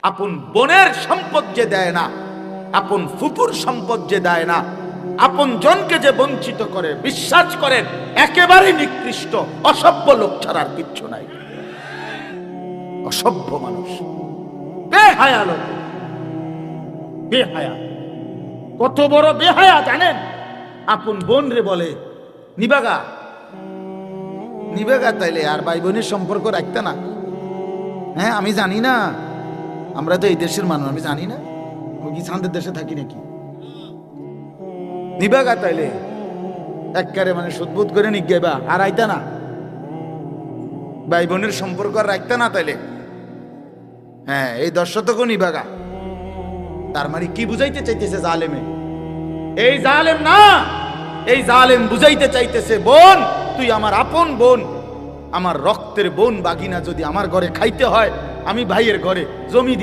আপন বোনের সম্পদ যে দেয় না, আপন ফুপুর সম্পদ যে দেয় না, আপন জনকে যে বঞ্চিত করে, বিশ্বাস করেন একেবারে নিকৃষ্ট অসভ্য লোক ছাড়া আর কিচ্ছু নাই। অসভ্য মানুষ, বেহায়া লোক, বেহায়া। কত বড় বেহায়া জানেন? আপন বোন রে বলে নিবাগা নিবেগা, তাইলে আর ভাই বোনের সম্পর্ক রাখতে না? হ্যাঁ, আমি জানি না, আমরা তো এই দেশের মানুষ, আমি জানি না আমি কি শান্তির দেশে থাকি নাকি? নিবেগা তাইলে একবারে মানে সুদবুদ করে নিগেবা, আর আইতা না ভাই বোনের সম্পর্ক আর রাখতে না তাইলে? হ্যাঁ, এই 10 শতকও নিবেগা। তার মানে কি বুঝাইতে চাইতেছে জালেমে? এই জালেম না, এই জালেম বুঝাইতে চাইতেছে বোন তুই আমার আপন বোন, আমার রক্তের বোন বাগিনা। যদি আমার ঘরে খাইতে হয়, আমি ভাইয়ের ঘরে জমি